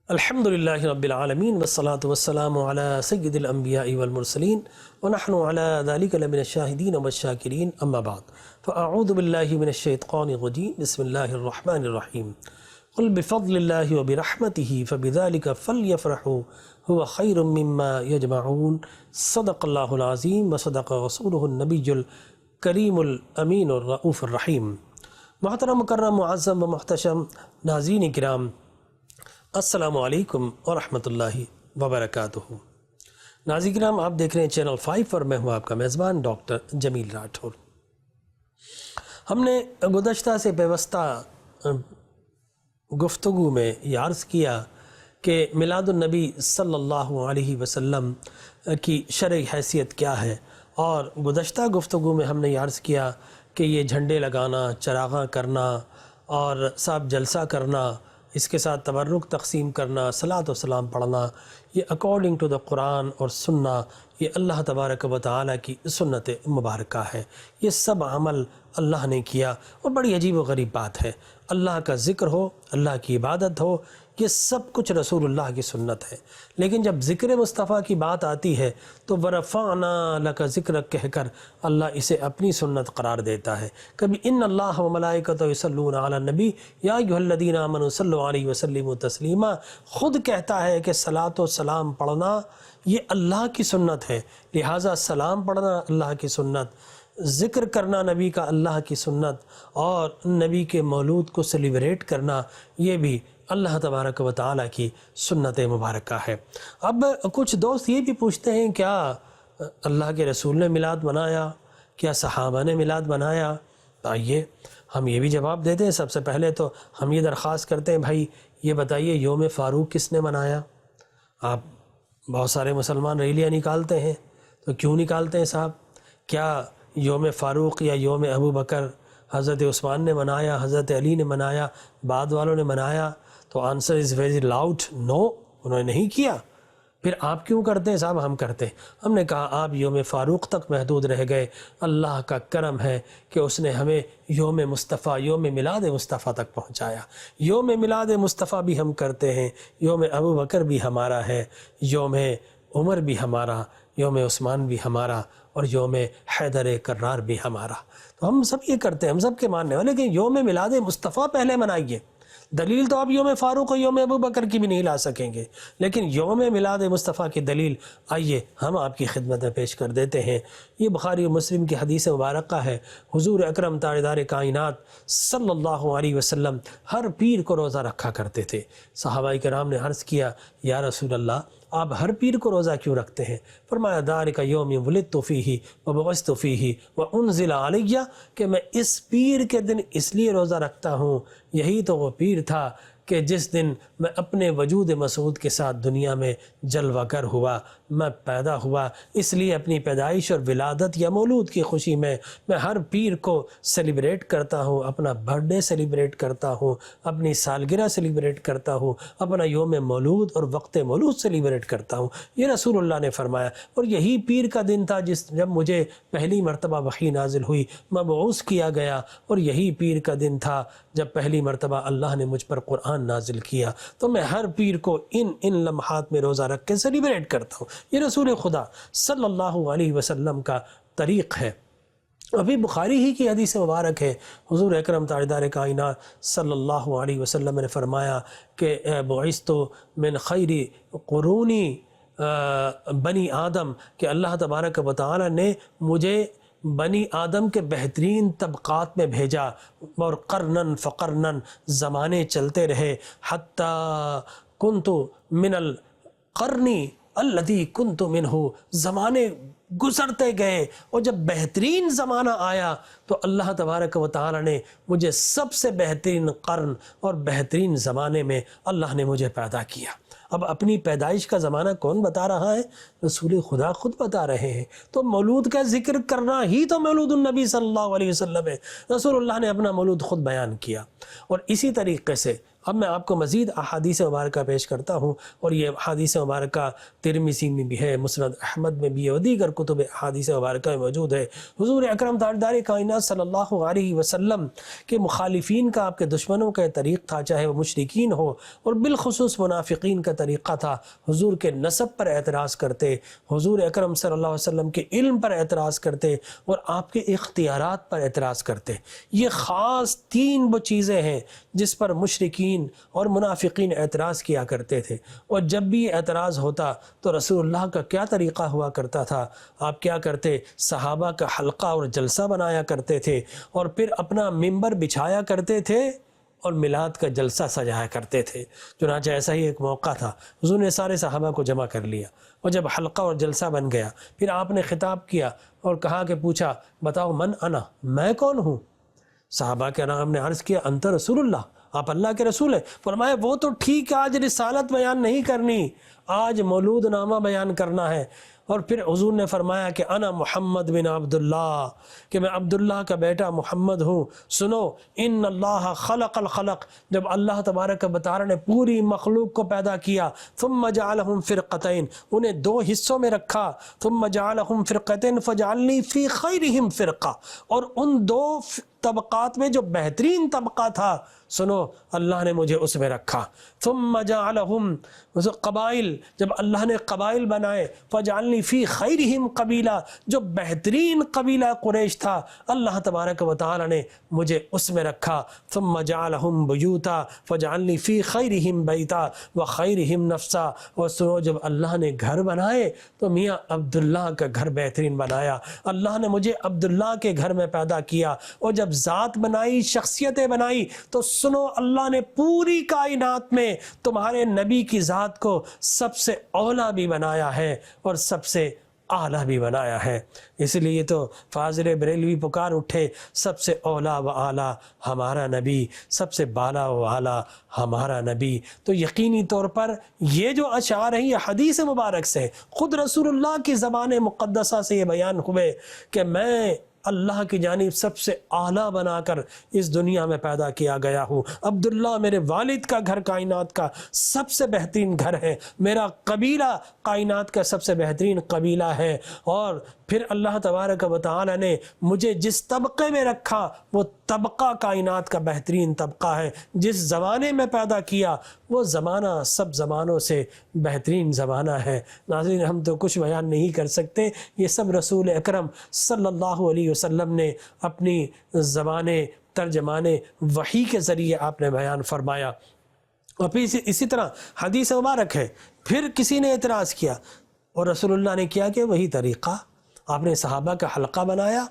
الحمدللہ رب العالمین والصلاة والسلام علی سید الانبیاء والمرسلین ونحن علی ذلک لمن الشاہدین والشاکرین اما بعد فاعوذ باللہ من الشیطان الرجیم بسم اللہ الرحمن الرحیم قل بفضل اللہ وبرحمتہ فبذلک فلیفرحوا هو خیر مما یجمعون صدق اللہ العظیم وصدق رسولہ النبی الکریم الامین الرؤوف الرحیم۔ محترم مکرم معظم و محتشم ناظرین کرام، السلام علیکم ورحمۃ اللہ وبرکاتہ۔ ناظرین کرام، آپ دیکھ رہے ہیں چینل 5 اور میں ہوں آپ کا میزبان ڈاکٹر جمیل راٹھور۔ ہم نے گزشتہ سے پیوستہ گفتگو میں یہ عرض کیا کہ میلاد النبی صلی اللہ علیہ وسلم کی شرعی حیثیت کیا ہے، اور گزشتہ گفتگو میں ہم نے یہ عرض کیا کہ یہ جھنڈے لگانا، چراغاں کرنا اور صاحب جلسہ کرنا، اس کے ساتھ تبرک تقسیم کرنا، صلاۃ و سلام پڑھنا، یہ اکارڈنگ ٹو دا قرآن اور سنہ، یہ اللہ تبارک و تعالیٰ کی سنت مبارکہ ہے۔ یہ سب عمل اللہ نے کیا، اور بڑی عجیب و غریب بات ہے، اللہ کا ذکر ہو، اللہ کی عبادت ہو، یہ سب کچھ رسول اللہ کی سنت ہے۔ لیکن جب ذکر مصطفیٰ کی بات آتی ہے تو وَرَفَعْنَا لَكَ ذِكْرَكَ کہہ کر اللہ اسے اپنی سنت قرار دیتا ہے۔ کبھی ان اللہ و ملائکتہ یصلون علی النبی یا ایھا الذین آمنوا صلوا علیہ وسلموا تسلیما، خود کہتا ہے کہ صلاۃ و سلام پڑھنا یہ اللہ کی سنت ہے، لہٰذا سلام پڑھنا اللہ کی سنت، ذکر کرنا نبی کا اللہ کی سنت، اور نبی کے مولود کو سیلیبریٹ کرنا یہ بھی اللہ تبارک و تعالیٰ کی سنت مبارکہ ہے۔ اب کچھ دوست یہ بھی پوچھتے ہیں، کیا اللہ کے رسول نے میلاد منایا؟ کیا صحابہ نے میلاد منایا؟ آئیے ہم یہ بھی جواب دیتے ہیں۔ سب سے پہلے تو ہم یہ درخواست کرتے ہیں، بھائی یہ بتائیے یوم فاروق کس نے منایا؟ آپ بہت سارے مسلمان ریلیاں نکالتے ہیں، تو کیوں نکالتے ہیں صاحب؟ کیا یوم فاروق یا یوم ابو بکر حضرت عثمان نے منایا، حضرت علی نے منایا، بعد والوں نے منایا؟ تو آنسر از ویری لاؤڈ، نو، انہوں نے نہیں کیا۔ پھر آپ کیوں کرتے ہیں صاحب؟ ہم کرتے ہیں۔ ہم نے کہا آپ یوم فاروق تک محدود رہ گئے، اللہ کا کرم ہے کہ اس نے ہمیں یوم مصطفیٰ، یوم میلاد مصطفیٰ تک پہنچایا۔ یوم میلاد مصطفیٰ بھی ہم کرتے ہیں، یوم ابو بکر بھی ہمارا ہے، یوم عمر بھی ہمارا، یوم عثمان بھی ہمارا، اور یوم حیدر کرار بھی ہمارا۔ تو ہم سب یہ کرتے ہیں، ہم سب کے ماننے والے، لیکن یوم میلاد مصطفیٰ پہلے منائیے۔ دلیل تو آپ یوم فاروق اور یوم ابو بکر کی بھی نہیں لا سکیں گے، لیکن یوم میلاد مصطفیٰ کی دلیل آئیے ہم آپ کی خدمت میں پیش کر دیتے ہیں۔ یہ بخاری و مسلم کی حدیث مبارکہ ہے، حضور اکرم تاجدار کائنات صلی اللہ علیہ وسلم ہر پیر کو روزہ رکھا کرتے تھے۔ صحابہ کرام نے عرض کیا، یا رسول اللہ آپ ہر پیر کو روزہ کیوں رکھتے ہیں؟ فرمایا ذالک یوم ولدت فیہ وبعثت فیہ وانزل علی، کہ میں اس پیر کے دن اس لیے روزہ رکھتا ہوں، یہی تو وہ پیر تھا کہ جس دن میں اپنے وجود مسعود کے ساتھ دنیا میں جلوہ گر ہوا، میں پیدا ہوا، اس لیے اپنی پیدائش اور ولادت یا مولود کی خوشی میں ہر پیر کو سیلیبریٹ کرتا ہوں، اپنا برتھ ڈے سیلیبریٹ کرتا ہوں، اپنی سالگرہ سیلیبریٹ کرتا ہوں، اپنا یوم مولود اور وقت مولود سیلیبریٹ کرتا ہوں۔ یہ رسول اللہ نے فرمایا، اور یہی پیر کا دن تھا جب مجھے پہلی مرتبہ وحی نازل ہوئی، مبعوث کیا گیا، اور یہی پیر کا دن تھا جب پہلی مرتبہ اللہ نے مجھ پر قرآن نازل کیا۔ تو میں ہر پیر کو ان لمحات میں روزہ رکھ کے سیلیبریٹ کرتا ہوں۔ یہ رسول خدا صلی اللہ علیہ وسلم کا طریق ہے۔ ابھی بخاری ہی کی حدیث مبارک ہے، حضور اکرم تاجدار کائنات صلی اللہ علیہ وسلم نے فرمایا کہ بعثت من خیر قرونی بنی آدم، کہ اللہ تبارک و تعالی نے مجھے بنی آدم کے بہترین طبقات میں بھیجا، اور قرنن فقرنن، زمانے چلتے رہے، حتیٰ کنت من القرنی الذی کنت منہ، زمانے گزرتے گئے، اور جب بہترین زمانہ آیا تو اللہ تبارک و تعالی نے مجھے سب سے بہترین قرن اور بہترین زمانے میں اللہ نے مجھے پیدا کیا۔ اب اپنی پیدائش کا زمانہ کون بتا رہا ہے؟ رسول خدا خود بتا رہے ہیں۔ تو مولود کا ذکر کرنا ہی تو مولود النبی صلی اللہ علیہ وسلم ہے۔ رسول اللہ نے اپنا مولود خود بیان کیا، اور اسی طریقے سے اب میں آپ کو مزید احادیث مبارکہ پیش کرتا ہوں، اور یہ احادیث مبارکہ ترمذی میں بھی ہے، مسند احمد میں بھی ہے، اور دیگر کتب احادیث مبارکہ میں موجود ہے۔ حضور اکرم تاجدار کائنات صلی اللہ علیہ وسلم کے مخالفین کا، آپ کے دشمنوں کا طریق تھا، چاہے وہ مشرکین ہو، اور بالخصوص منافقین کا طریقہ تھا، حضور کے نسب پر اعتراض کرتے، حضور اکرم صلی اللہ علیہ وسلم کے علم پر اعتراض کرتے، اور آپ کے اختیارات پر اعتراض کرتے۔ یہ خاص 3 وہ چیزیں ہیں جس پر مشرکین اور منافقین اعتراض کیا کرتے تھے، اور جب بھی یہ اعتراض ہوتا تو رسول اللہ کا کیا طریقہ ہوا کرتا تھا؟ آپ کیا کرتے؟ صحابہ کا حلقہ اور جلسہ بنایا کرتے تھے، اور پھر اپنا ممبر بچھایا کرتے تھے، اور میلاد کا جلسہ سجایا کرتے تھے۔ چنانچہ ایسا ہی ایک موقع تھا، حضور نے سارے صحابہ کو جمع کر لیا، اور جب حلقہ اور جلسہ بن گیا، پھر آپ نے خطاب کیا اور کہا کہ پوچھا، بتاؤ من انا، میں کون ہوں؟ صحابہ کے نام نے عرض کیا، انت رسول اللہ، آپ اللہ کے رسول ہیں۔ فرمایا وہ تو ٹھیک ہے، آج رسالت بیان نہیں کرنی، آج مولود نامہ بیان کرنا ہے۔ اور پھر حضور نے فرمایا کہ انا محمد بن عبداللہ، کہ میں عبداللہ کا بیٹا محمد ہوں۔ سنو، ان اللہ خلق الخلق، جب اللہ تبارک و تعالی نے پوری مخلوق کو پیدا کیا، ثم جعلہم فرقتین، انہیں 2 حصوں میں رکھا، ثم جعلہم فرقتین فجعلنی فی خیرہم فرقہ، اور ان 2 طبقات میں جو بہترین طبقہ تھا، سنو اللہ نے مجھے اس میں رکھا۔ ثم جعلہم قبائل، جب اللہ نے قبائل بنائے، فجعلنی فی خیرہم قبیلہ، جو بہترین قبیلہ قریش تھا، اللہ تبارک و تعالی نے مجھے اس میں رکھا۔ ثم جعلہم بیوتا فجعلنی فی خیرہم بیتا وخیرہم نفسا، اور سنو جب اللہ نے گھر بنائے تو میاں عبداللہ کا گھر بہترین بنایا، اللہ نے مجھے عبداللہ کے گھر میں پیدا کیا۔ اور جب ذات بنائی، شخصیتیں بنائی، تو سنو اللہ نے پوری کائنات میں تمہارے نبی کی ذات کو سب سے اولا بھی بنایا ہے اور سب سے اعلیٰ بھی بنایا ہے۔ اس لیے تو فاضل بریلوی پکار اٹھے، سب سے اولا و اعلیٰ ہمارا نبی، سب سے بالا و اعلیٰ ہمارا نبی۔ تو یقینی طور پر یہ جو اشعار ہیں یہ حدیث مبارک سے، خود رسول اللہ کی زبان مقدسہ سے یہ بیان ہوئے کہ میں اللہ کی جانب سب سے اعلیٰ بنا کر اس دنیا میں پیدا کیا گیا ہوں۔ عبداللہ میرے والد کا گھر کائنات کا سب سے بہترین گھر ہے، میرا قبیلہ کائنات کا سب سے بہترین قبیلہ ہے، اور پھر اللہ تبارک و تعالی نے مجھے جس طبقے میں رکھا وہ طبقہ کائنات کا بہترین طبقہ ہے، جس زمانے میں پیدا کیا وہ زمانہ سب زمانوں سے بہترین زمانہ ہے۔ ناظرین، ہم تو کچھ بیان نہیں کر سکتے، یہ سب رسول اکرم صلی اللہ علیہ وسلم نے اپنی زبان ترجمان وحی کے ذریعے آپ نے بیان فرمایا۔ اور پھر اسی طرح حدیث مبارک ہے، پھر کسی نے اعتراض کیا اور رسول اللہ نے کیا کہ وہی طریقہ، آپ نے صحابہ کا حلقہ بنایا،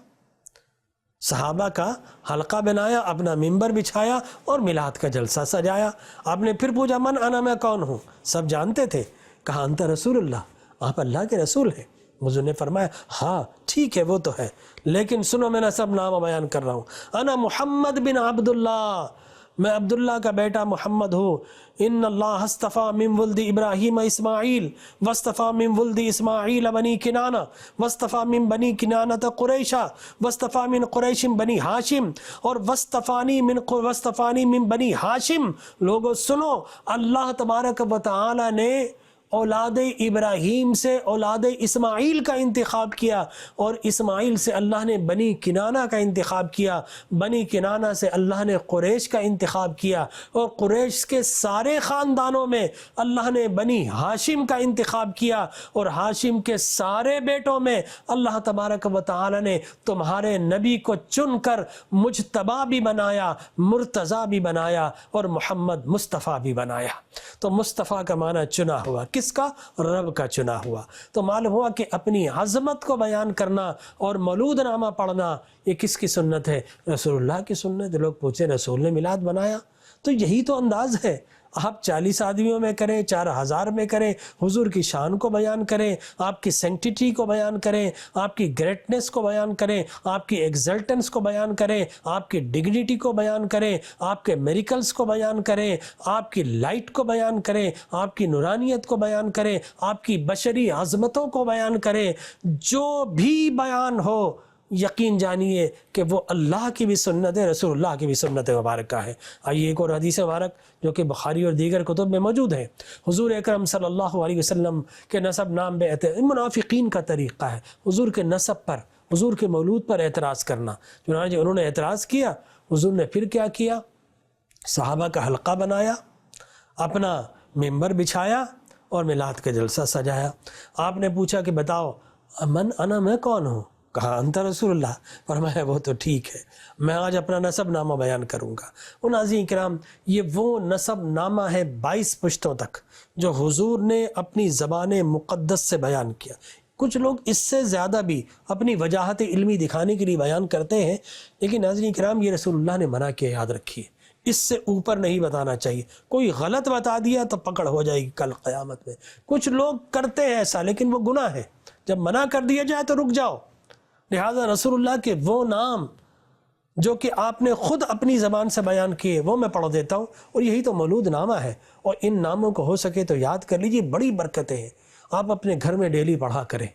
صحابہ کا حلقہ بنایا، اپنا ممبر بچھایا اور میلاد کا جلسہ سجایا۔ آپ نے پھر پوچھا من انا، میں کون ہوں؟ سب جانتے تھے، کہا انت رسول اللہ، آپ اللہ کے رسول ہیں۔ حضور نے فرمایا ہاں ٹھیک ہے وہ تو ہے، لیکن سنو میں سب نام بیان کر رہا ہوں۔ انا محمد بن عبداللہ، میں عبداللہ کا بیٹا محمد ہوں۔ ان اللہ اصطفیٰ من ولد ابراہیم اسماعیل واصطفیٰ من ولد اسماعیل بنی کنانہ واصطفیٰ من بنی کنانہ قریشہ واصطفیٰ من قریش بنی ہاشم اور واصطفانی من بنی ہاشم۔ لوگو سنو، اللہ تبارک و تعالی نے اولاد ابراہیم سے اولاد اسماعیل کا انتخاب کیا، اور اسماعیل سے اللہ نے بنی کنانہ کا انتخاب کیا، بنی کنانہ سے اللہ نے قریش کا انتخاب کیا، اور قریش کے سارے خاندانوں میں اللہ نے بنی ہاشم کا انتخاب کیا، اور ہاشم کے سارے بیٹوں میں اللہ تبارک و تعالی نے تمہارے نبی کو چن کر مجتبی بھی بنایا، مرتضی بھی بنایا، اور محمد مصطفیٰ بھی بنایا۔ تو مصطفیٰ کا معنی چنا ہوا، کس کا؟ رب کا چنا ہوا۔ تو معلوم ہوا کہ اپنی عظمت کو بیان کرنا اور مولود نامہ پڑھنا یہ کس کی سنت ہے؟ رسول اللہ کی سنت۔ لوگ پوچھے رسول نے میلاد بنایا؟ تو یہی تو انداز ہے، آپ 40 آدمیوں میں کریں، 4000 میں کریں، حضور کی شان کو بیان کریں، آپ کی سینکٹیٹی کو بیان کریں، آپ کی گریٹنس کو بیان کریں، آپ کی ایگزلٹنس کو بیان کریں، آپ کی ڈگنیٹی کو بیان کریں، آپ کے میریکلز کو بیان کریں، آپ کی لائٹ کو بیان کریں، آپ کی نورانیت کو بیان کریں، آپ کی بشری عظمتوں کو بیان کریں۔ جو بھی بیان ہو یقین جانیے کہ وہ اللہ کی بھی سنت ہے، رسول اللہ کی بھی سنت مبارکہ ہے۔ آئیے ایک اور حدیث مبارک جو کہ بخاری اور دیگر کتب میں موجود ہے، حضور اکرم صلی اللہ علیہ وسلم کے نسب نام بے منافقین کا طریقہ ہے حضور کے نسب پر، حضور کے مولود پر اعتراض کرنا۔ چنانچہ انہوں نے اعتراض کیا، حضور نے پھر کیا کیا؟ صحابہ کا حلقہ بنایا، اپنا ممبر بچھایا اور میلاد کا جلسہ سجایا۔ آپ نے پوچھا کہ بتاؤ من انا، میں کون ہوں؟ کہا انت رسول اللہ۔ فرمایا وہ تو ٹھیک ہے، میں آج اپنا نسب نامہ بیان کروں گا۔ ناظرین کرام، یہ وہ نسب نامہ ہے 22 پشتوں تک جو حضور نے اپنی زبان مقدس سے بیان کیا۔ کچھ لوگ اس سے زیادہ بھی اپنی وجاہت علمی دکھانے کے لیے بیان کرتے ہیں، لیکن ناظرین کرام یہ رسول اللہ نے منع کیا، یاد رکھیے، اس سے اوپر نہیں بتانا چاہیے۔ کوئی غلط بتا دیا تو پکڑ ہو جائے گی کل قیامت میں۔ کچھ لوگ کرتے ہیں ایسا، لیکن وہ گناہ ہے، جب منع کر دیا جائے تو رک جاؤ۔ لہذا رسول اللہ کے وہ نام جو کہ آپ نے خود اپنی زبان سے بیان کیے وہ میں پڑھ دیتا ہوں، اور یہی تو مولود نامہ ہے، اور ان ناموں کو ہو سکے تو یاد کر لیجیے، بڑی برکتیں ہیں۔ آپ اپنے گھر میں ڈیلی پڑھا کریں،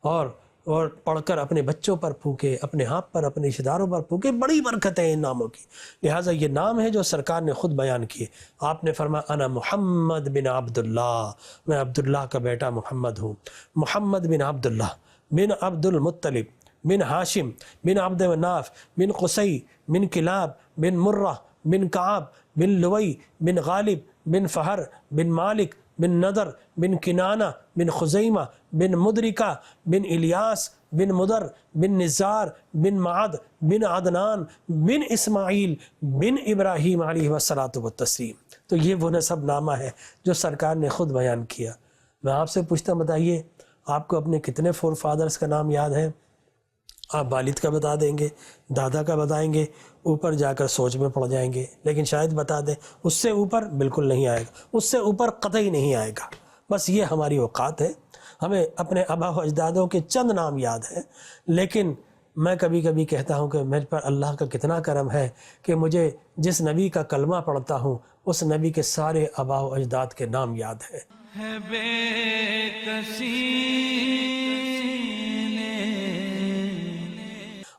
اور پڑھ کر اپنے بچوں پر پھونکے، اپنے آپ پر، اپنے رشتہ داروں پر پھونکے، بڑی برکتیں ہیں ان ناموں کی۔ لہٰذا یہ نام ہے جو سرکار نے خود بیان کیے۔ آپ نے فرمایا انا محمد بن عبداللہ، میں عبداللہ کا بیٹا محمد ہوں۔ محمد بن عبداللہ بن عبد المطلب بن ہاشم بن عبد مناف بن قصی بن کلاب بن مرہ بن کعب بن لوی بن غالب بن فہر بن مالک بن نضر بن کنانہ بن خزیمہ بن مدرکہ بن الیاس بن مدر بن نزار بن معد بن عدنان بن اسماعیل بن ابراہیم علیہ الصلاۃ والتسلیم۔ تو یہ وہ نسب نامہ ہے جو سرکار نے خود بیان کیا۔ میں آپ سے پوچھتا ہوں، بتائیے آپ کو اپنے کتنے فور فادرز کا نام یاد ہے؟ آپ والد کا بتا دیں گے، دادا کا بتائیں گے، اوپر جا کر سوچ میں پڑ جائیں گے، لیکن شاید بتا دیں، اس سے اوپر بالکل نہیں آئے گا، اس سے اوپر قطعی نہیں آئے گا۔ بس یہ ہماری اوقات ہے، ہمیں اپنے آبا و اجدادوں کے چند نام یاد ہیں، لیکن میں کبھی کبھی کہتا ہوں کہ مجھ پر اللہ کا کتنا کرم ہے کہ مجھے جس نبی کا کلمہ پڑھتا ہوں اس نبی کے سارے آبا و اجداد کے نام یاد ہیں۔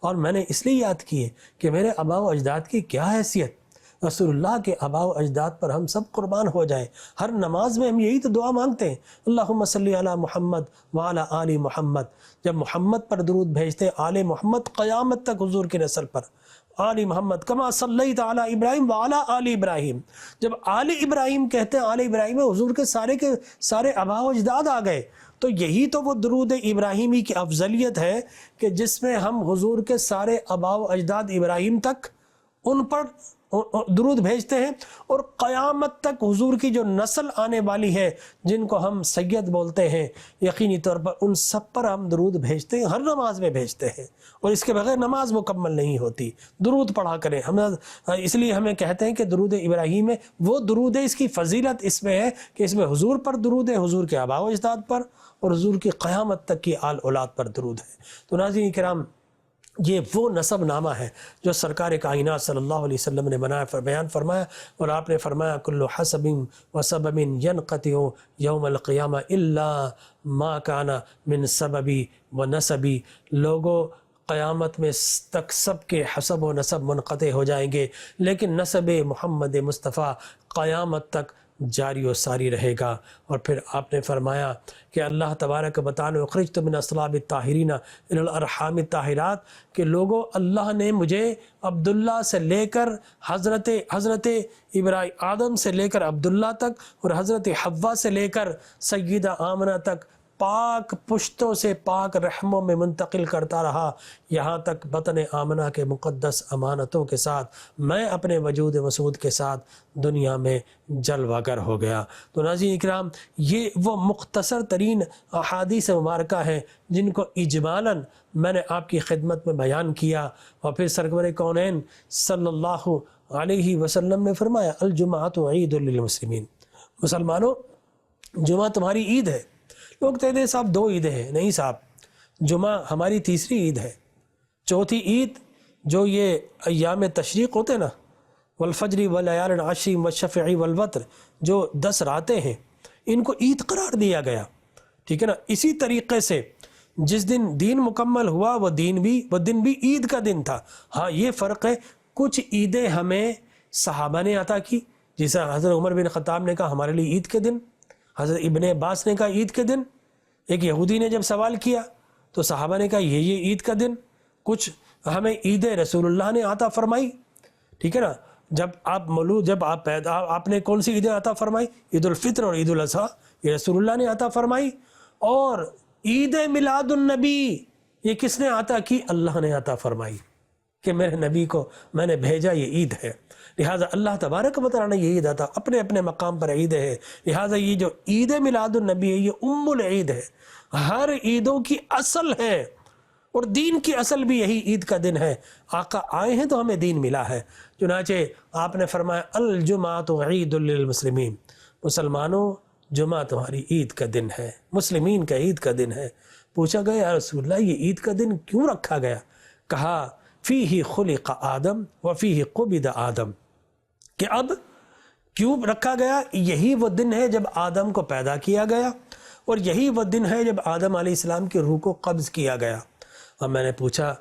اور میں نے اس لیے یاد کیے کہ میرے آبا و اجداد کی کیا حیثیت، رسول اللہ کے آبا و اجداد پر ہم سب قربان ہو جائیں۔ ہر نماز میں ہم یہی تو دعا مانگتے ہیں، اللہم صلی علی محمد وعلی آل محمد۔ جب محمد پر درود بھیجتے ہیں، آل محمد قیامت تک حضور کی نسل پر، آل محمد کما صلیت علی ابراہیم وعلی آل ابراہیم۔ جب آل ابراہیم کہتے ہیں، آل ابراہیم میں حضور کے سارے آبا و اجداد آ گئے۔ تو یہی تو وہ درود ابراہیمی کی افضلیت ہے کہ جس میں ہم حضور کے سارے آبا و اجداد ابراہیم تک ان پر درود بھیجتے ہیں، اور قیامت تک حضور کی جو نسل آنے والی ہے جن کو ہم سید بولتے ہیں، یقینی طور پر ان سب پر ہم درود بھیجتے ہیں، ہر نماز میں بھیجتے ہیں، اور اس کے بغیر نماز مکمل نہیں ہوتی۔ درود پڑھا کریں، ہم اس لیے ہمیں کہتے ہیں کہ درود ابراہیم ہے وہ درود ہے، اس کی فضیلت اس میں ہے کہ اس میں حضور پر درود ہے، حضور کے آبا و اجداد پر، اور حضور کی قیامت تک کی آل اولاد پر درود ہے۔ تو ناظرین کرام، یہ وہ نسب نامہ ہے جو سرکار کائنات صلی اللہ علیہ وسلم نے بیان فرمایا، اور آپ نے فرمایا کل حسب و سبب ینقطع یوم القیامہ الا ما کان من سببی و نسبی۔ لوگوں، قیامت میں تک سب کے حسب و نسب منقطع ہو جائیں گے، لیکن نسب محمد مصطفیٰ قیامت تک جاری و ساری رہے گا۔ اور پھر آپ نے فرمایا کہ اللہ تبارک و تعالی اخرجت من اصلاب الطاہرین الی الارحام الطاہرات، کہ لوگوں، اللہ نے مجھے عبداللہ سے لے کر حضرت ابراہیم آدم سے لے کر عبداللہ تک، اور حضرت حوا سے لے کر سیدہ آمنہ تک پاک پشتوں سے پاک رحموں میں منتقل کرتا رہا، یہاں تک بطن آمنہ کے مقدس امانتوں کے ساتھ میں اپنے وجود مسعود کے ساتھ دنیا میں جلوہ گر ہو گیا۔ تو ناظرین اکرام، یہ وہ مختصر ترین احادیث مبارکہ ہیں جن کو اجمالاً میں نے آپ کی خدمت میں بیان کیا، اور پھر سرور کونین صلی اللہ علیہ وسلم نے فرمایا الجمعۃ عید للمسلمین، مسلمانوں جمعہ تمہاری عید ہے۔ لوگ کہتے ہیں صاحب 2 عیدیں ہیں، نہیں صاحب، جمعہ ہماری تیسری عید ہے۔ چوتھی عید جو یہ ایام تشریق ہوتے ہیں نا، والفجر والیال عشر والشفع والوتر، جو 10 راتیں ہیں، ان کو عید قرار دیا گیا، ٹھیک ہے نا۔ اسی طریقے سے جس دن دین مکمل ہوا وہ دن بھی عید کا دن تھا۔ ہاں یہ فرق ہے، کچھ عیدیں ہمیں صحابہ نے عطا کی، جیسے حضرت عمر بن خطاب نے کہا ہمارے لیے عید کے دن، حضرت ابن عباس نے کہا عید کے دن، ایک یہودی نے جب سوال کیا تو صحابہ نے کہا یہ عید کا دن۔ کچھ ہمیں عید رسول اللہ نے عطا فرمائی، ٹھیک ہے نا، جب آپ مولود، جب آپ پیدا، آپ نے کون سی عیدیں عطا فرمائی؟ عید الفطر اور عید الاضحیٰ، یہ رسول اللہ نے عطا فرمائی۔ اور عید میلاد النبی یہ کس نے عطا کی؟ اللہ نے عطا فرمائی کہ میرے نبی کو میں نے بھیجا، یہ عید ہے۔ لہٰذا اللہ تبارک و تعالیٰ نے یہ عید عطا، اپنے اپنے مقام پر عید ہے۔ لہٰذا یہ جو عید میلاد النبی ہے یہ ام العید ہے، ہر عیدوں کی اصل ہے، اور دین کی اصل بھی یہی عید کا دن ہے۔ آقا آئے ہیں تو ہمیں دین ملا ہے۔ چنانچہ آپ نے فرمایا الجمعۃ عید للمسلمین، مسلمانوں جمعہ تمہاری عید کا دن ہے، مسلمین کا عید کا دن ہے۔ پوچھا گیا یا رسول اللہ یہ عید کا دن کیوں رکھا گیا؟ کہا فیہ خلق آدم وفیہ قبض آدم، کہ اب کیوں رکھا گیا؟ یہی وہ دن ہے جب آدم کو پیدا کیا گیا، اور یہی وہ دن ہے جب آدم علیہ السلام کی روح کو قبض کیا گیا۔ اب میں نے پوچھا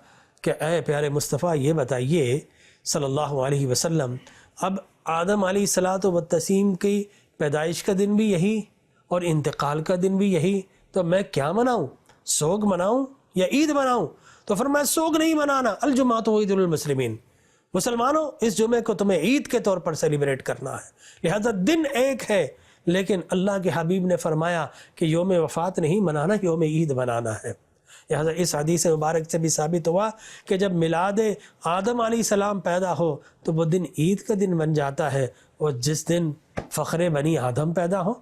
کہ اے پیارے مصطفیٰ یہ بتائیے صلی اللہ علیہ وسلم، اب آدم علیہ الصلاۃ والتسلیم کی پیدائش کا دن بھی یہی اور انتقال کا دن بھی یہی، تو میں کیا مناؤں؟ سوگ مناؤں یا عید مناؤں؟ تو فرمایا سوگ نہیں منانا، الجمعۃ عید للمسلمین، مسلمانوں اس جمعے کو تمہیں عید کے طور پر سیلیبریٹ کرنا ہے۔ لہذا دن ایک ہے، لیکن اللہ کے حبیب نے فرمایا کہ یوم وفات نہیں منانا، یوم عید منانا ہے۔ لہذا اس حدیث مبارک سے بھی ثابت ہوا کہ جب میلاد آدم علیہ السلام پیدا ہو تو وہ دن عید کا دن بن جاتا ہے، اور جس دن فخر بنی آدم پیدا ہو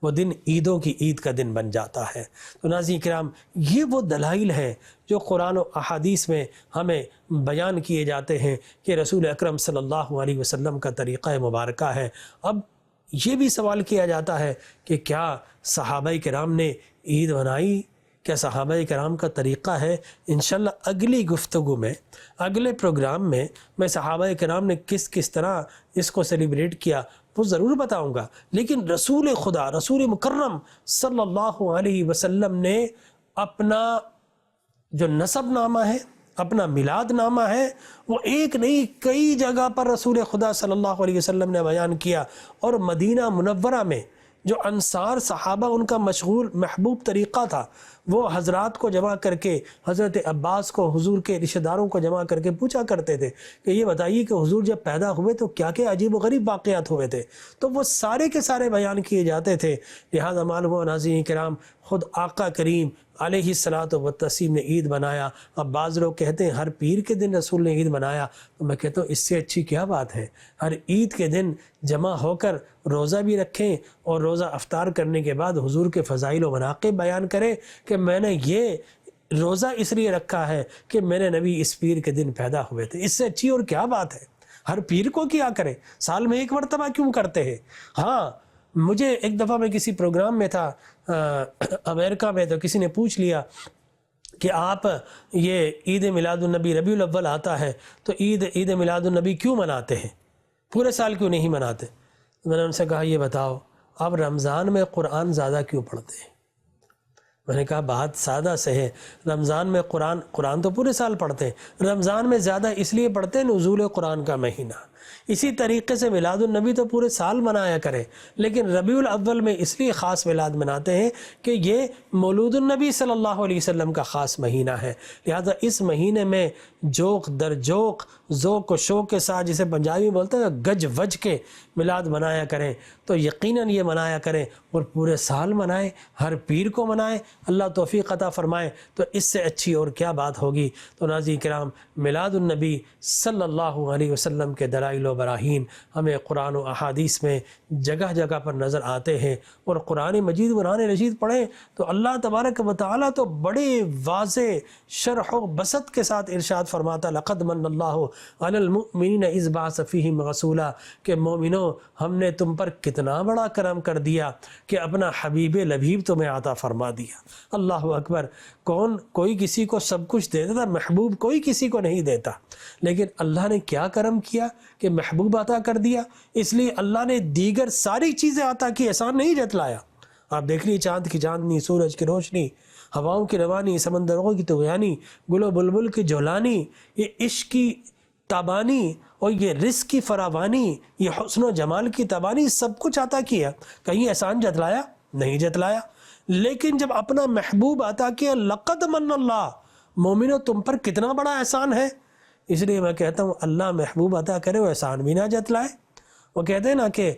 وہ دن عیدوں کی عید کا دن بن جاتا ہے۔ تو ناظرین کرام، یہ وہ دلائل ہیں جو قرآن و احادیث میں ہمیں بیان کیے جاتے ہیں کہ رسول اکرم صلی اللہ علیہ وسلم کا طریقہ مبارکہ ہے۔ اب یہ بھی سوال کیا جاتا ہے کہ کیا صحابہ کرام نے عید منائی؟ کیا صحابہ کرام کا طریقہ ہے؟ انشاءاللہ اگلی گفتگو میں، اگلے پروگرام میں صحابہ کرام نے کس طرح اس کو سیلیبریٹ کیا وہ ضرور بتاؤں گا۔ لیکن رسول خدا، رسول مکرم صلی اللہ علیہ وسلم نے اپنا جو نسب نامہ ہے، اپنا میلاد نامہ ہے، وہ ایک نہیں کئی جگہ پر رسول خدا صلی اللہ علیہ وسلم نے بیان کیا۔ اور مدینہ منورہ میں جو انصار صحابہ، ان کا مشغول محبوب طریقہ تھا، وہ حضرات کو جمع کر کے، حضرت عباس کو، حضور کے رشتہ داروں کو جمع کر کے پوچھا کرتے تھے کہ یہ بتائیے کہ حضور جب پیدا ہوئے تو کیا کیا عجیب و غریب واقعات ہوئے تھے، تو وہ سارے کے سارے بیان کیے جاتے تھے۔ لہذا معلوم و ناظرین کرام، خود آقا کریم علیہ الصلاۃ والتسلیم نے عید منایا۔ اب بعض لوگ کہتے ہیں ہر پیر کے دن رسول نے عید منایا، تو میں کہتا ہوں اس سے اچھی کیا بات ہے؟ ہر عید کے دن جمع ہو کر روزہ بھی رکھیں، اور روزہ افطار کرنے کے بعد حضور کے فضائل و مناقب بیان کریں کہ میں نے یہ روزہ اس لیے رکھا ہے کہ میرے نبی اس پیر کے دن پیدا ہوئے تھے۔ اس سے اچھی اور کیا بات ہے؟ ہر پیر کو کیا کریں، سال میں ایک مرتبہ کیوں کرتے ہیں؟ ہاں، مجھے ایک دفعہ میں کسی پروگرام میں تھا امریکہ میں، تو کسی نے پوچھ لیا کہ آپ یہ عید میلاد النبی ربیع الاول آتا ہے تو عید میلاد النبی کیوں مناتے ہیں، پورے سال کیوں نہیں مناتے؟ میں نے ان سے کہا یہ بتاؤ آپ رمضان میں قرآن زیادہ کیوں پڑھتے ہیں؟ میں نے کہا بات سادہ سے ہے، رمضان میں قرآن تو پورے سال پڑھتے ہیں، رمضان میں زیادہ اس لیے پڑھتے ہیں نزول قرآن کا مہینہ۔ اسی طریقے سے میلاد النبی تو پورے سال منایا کریں، لیکن ربیع الاول میں اس لیے خاص میلاد مناتے ہیں کہ یہ مولود النبی صلی اللہ علیہ وسلم کا خاص مہینہ ہے۔ لہذا اس مہینے میں جوق در جوق، ذوق و شوق کے ساتھ، جسے پنجابی میں بولتے ہیں گج وج کے میلاد منایا کریں، تو یقیناً یہ منایا کریں اور پورے سال منائیں، ہر پیر کو منائیں، اللہ توفیق عطا فرمائے، تو اس سے اچھی اور کیا بات ہوگی؟ تو ناظرین کرام، میلاد النبی صلی اللہ علیہ وسلم کے دلائل و براہین ہمیں قرآن و احادیث میں جگہ جگہ پر نظر آتے ہیں، اور قرآن مجید قرآن رشید پڑھیں تو اللہ تبارک و تعالیٰ تو بڑے واضح شرح و بسط کے ساتھ ارشاد فرماتا لقد من اللہ علی المؤمنین اذ بعث فیہم رسولا، کہ مومنوں ہم نے تم پر کتنا بڑا کرم کر دیا کہ اپنا حبیب لبیب تمہیں عطا فرما دیا۔ اللہ اکبر، کوئی کسی کو سب کچھ دیتا تھا، محبوب کوئی کسی کو نہیں دیتا، لیکن اللہ نے کیا کرم کیا کہ محبوب عطا کر دیا۔ اس لیے اللہ نے دیگر ساری چیزیں عطا کی، احسان نہیں جتلایا۔ آپ دیکھ لیے چاند کی چاندنی، سورج کی روشنی، ہواؤں کی روانی، سمندروں کی طغیانی، گل و بلبل کی جولانی، یہ عشق کی تابانی اور یہ رزق کی فراوانی، یہ حسن و جمال کی تابانی، سب کچھ عطا کیا۔ کہیں احسان جتلایا؟ نہیں جتلایا۔ لیکن جب اپنا محبوب عطا کیا، لقد من اللہ، مومنو تم پر کتنا بڑا احسان ہے۔ اس لیے میں کہتا ہوں اللہ محبوب عطا کرے وہ احسان بھی نہ جتلائے۔ وہ کہتے ہیں نا کہ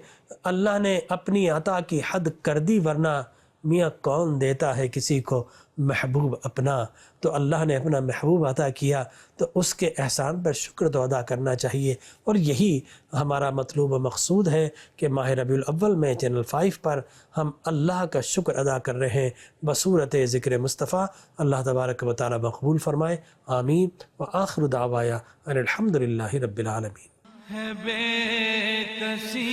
اللہ نے اپنی عطا کی حد کر دی، ورنہ میاں کون دیتا ہے کسی کو محبوب اپنا۔ تو اللہ نے اپنا محبوب عطا کیا تو اس کے احسان پر شکر تو ادا کرنا چاہیے، اور یہی ہمارا مطلوب و مقصود ہے کہ ماہ ربیع الاول میں چینل 5 پر ہم اللہ کا شکر ادا کر رہے ہیں بصورت ذکر مصطفیٰ۔ اللہ تبارک و تعالی مقبول فرمائے، آمین۔ وآخر دعوایا ان الحمد للہ رب العالمین۔ ہے بے کسی